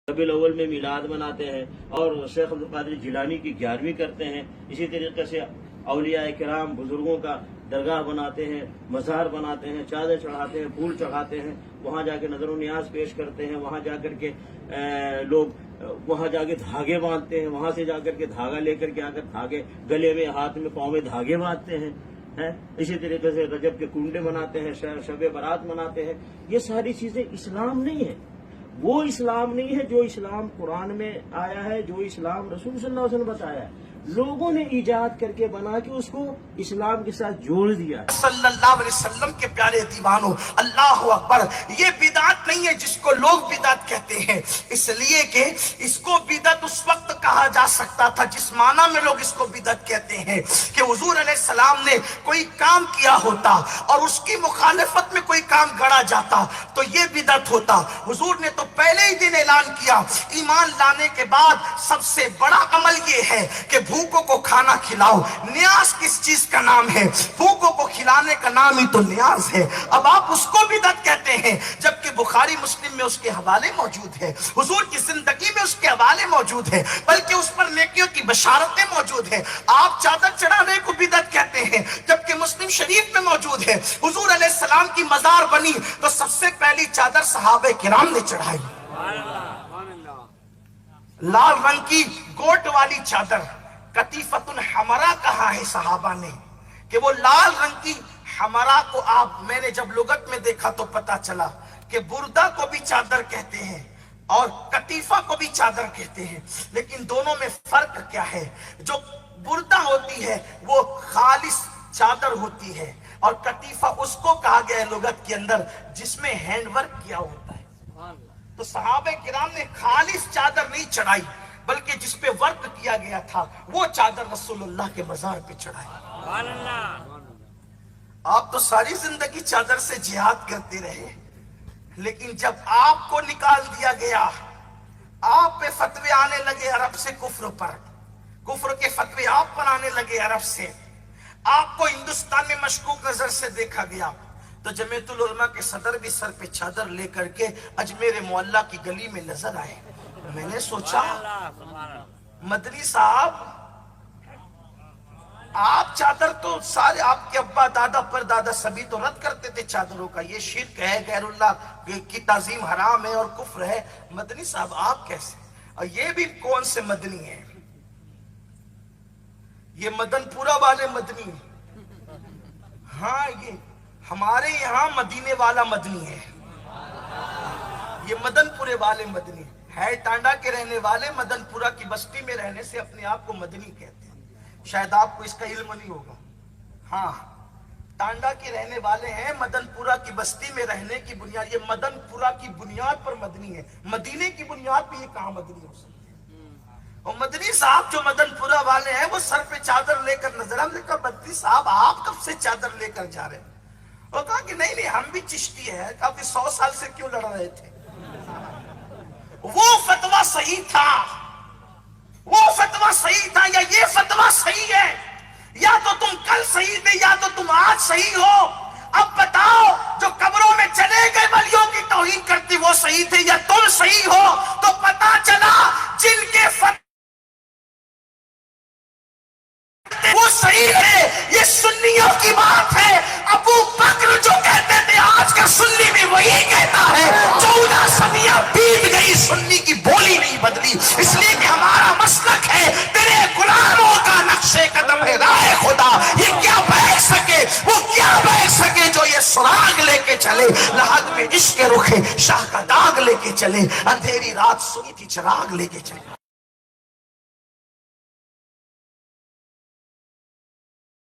ربیع الاول میں میلاد مناتے ہیں اور شیخ عبد القادر جیلانی کی 11ویں کرتے ہیں. اسی طریقے سے اولیاء کرام بزرگوں کا درگاہ بناتے ہیں، مزار بناتے ہیں، چادر چڑھاتے ہیں، پھول چڑھاتے ہیں، وہاں جا کے نظر و نیاز پیش کرتے ہیں، وہاں جا کر کے لوگ وہاں جا کے دھاگے باندھتے ہیں، وہاں سے جا کر کے دھاگا لے کر کے آ کر دھاگے گلے میں، ہاتھ میں، پاؤں میں دھاگے باندھتے ہیں. اسی طریقے سے رجب کے کنڈے مناتے ہیں، شب برات مناتے ہیں. یہ ساری چیزیں اسلام نہیں ہے. وہ اسلام نہیں ہے جو اسلام قرآن میں آیا ہے، جو اسلام رسول صلی اللہ علیہ وسلم بتایا ہے. لوگوں نے ایجاد کر کے بنا کے اس کو اسلام کے ساتھ جوڑ دیا. صلی اللہ علیہ وسلم کے پیارے دیوانوں، اللہ اکبر. یہ بدعت نہیں ہے جس کو لوگ بدعت کہتے ہیں، اس لیے کہ اس کو بدعت اس وقت کہا جا سکتا تھا جس معنی میں لوگ اس کو بدعت کہتے ہیں کہ حضور علیہ السلام نے کوئی کام کیا ہوتا اور اس کی مخالفت میں کوئی کام گڑا جاتا تو یہ بدعت ہوتا. حضور نے تو پہلے ہی دن اعلان کیا، ایمان لانے کے بعد سب سے بڑا عمل یہ ہے کہ بھوکوں کو کھانا کھلاؤ. نیاز کس چیز کا نام ہے؟ بھوکوں کو کھلانے کا نام ہی تو نیاز ہے. اب آپ اس کو بدعت کہتے ہیں جبکہ بخاری مسلم میں اس کے حوالے موجود ہے، حضور کی زندگی میں اس کے حوالے موجود ہے، بلکہ اس پر نیکیوں کی بشارتیں موجود ہیں. آپ چادر چڑھانے کو بدعت کہتے ہیں جبکہ مسلم شریف میں موجود ہے حضور علیہ السلام کی مزار بنی تو سب سے پہلی چادر صحابہ کرام نے چڑھائی. لال رنگ کی گوٹ والی چادر، قطیفۃ الحمرا کہا ہے صحابہ نے کہ وہ لال رنگ کی حمرا کو میں نے جب لغت میں دیکھا تو پتا چلا کہ بردہ کو بھی چادر کہتے ہیں اور قطیفہ کو بھی چادر کہتے ہیں، لیکن دونوں میں فرق کیا ہے؟ جو بردہ ہوتی ہے وہ خالص چادر ہوتی ہے اور قطیفہ اس کو کہا گیا ہے لغت کے اندر جس میں ہینڈ ورک کیا ہوتا ہے. تو صحابہ کرام نے خالص چادر نہیں چڑھائی بلکہ جس پہ ورک کیا گیا تھا وہ چادر رسول اللہ کے مزار پہ چڑھائی. آپ تو ساری زندگی چادر سے جہاد کرتے رہے، لیکن جب آپ کو نکال دیا گیا، آپ پہ فتوے آنے لگے عرب سے کفر پر، کفر کے فتوے آپ پر آنے لگے عرب سے، آپ کو ہندوستان میں مشکوک نظر سے دیکھا گیا تو جمعیت العلماء کے صدر بھی سر پہ چادر لے کر کے اجمیر معلیٰ کی گلی میں نظر آئے. میں نے سوچا مدنی صاحب آپ چادر تو سارے آپ کے ابا دادا پر دادا سبھی تو رد کرتے تھے چادروں کا، یہ شرک ہے، غیر اللہ کی تعظیم حرام ہے اور کفر ہے. مدنی صاحب آپ کیسے؟ اور یہ بھی کون سے مدنی ہیں؟ یہ مدن پورہ والے مدنی ہیں. ہاں یہ ہمارے یہاں مدینے والا مدنی ہے، یہ مدن پورے والے مدنی ہے. ٹانڈا کے رہنے والے مدن پورہ کی بستی میں رہنے سے اپنے آپ کو مدنی کہتے ہیں. شاید آپ کو اس کا علم نہیں ہوگا. ہاں ٹانڈا کے رہنے والے ہیں، مدن پورہ کی بستی میں رہنے کی بنیاد، یہ مدن پورہ کی بنیاد پر مدنی ہے. مدینے کی بنیاد پہ یہ کہاں مدنی ہو سکتے ہیں؟ اور مدنی صاحب جو مدن پورہ والے ہیں وہ سر پہ چادر لے کر نظر. ہم نے کہا مدنی صاحب آپ کب سے چادر لے کر جا رہے ہیں؟ وہ کہا کہ نہیں ہم بھی چشتی ہیں. کافی 100 سال سے کیوں لڑ رہے تھے؟ وہ فتویٰ صحیح تھا، وہ فتویٰ صحیح تھا یا یہ فتویٰ صحیح ہے؟ یا تو تم کل صحیح تھے یا تو تم آج صحیح ہو. اب بتاؤ جو قبروں میں چلے گئے ولیوں کی توہین کرتی وہ صحیح تھے یا تم صحیح ہو؟ تو پتا چلا جن کے وہ صحیح ہے. یہ سنیوں کی بات ہے. ابو بکر جو کہتے تھے آج کا سنی بھی وہی کہتا ہے. 14 صدیاں بیت گئی، سنی کی بولی نہیں بدلی، اس لیے کہ ہمارا مسلک ہے تیرے غلاموں کا نقش قدم ہے راہ خدا. یہ کیا بیٹھ سکے، وہ کیا بیٹھ سکے جو یہ سراغ لے کے چلے. لحد میں عشق رخ شاہ کا داغ لے کے چلے، اندھیری رات سنی تھی چراغ لے کے چلے.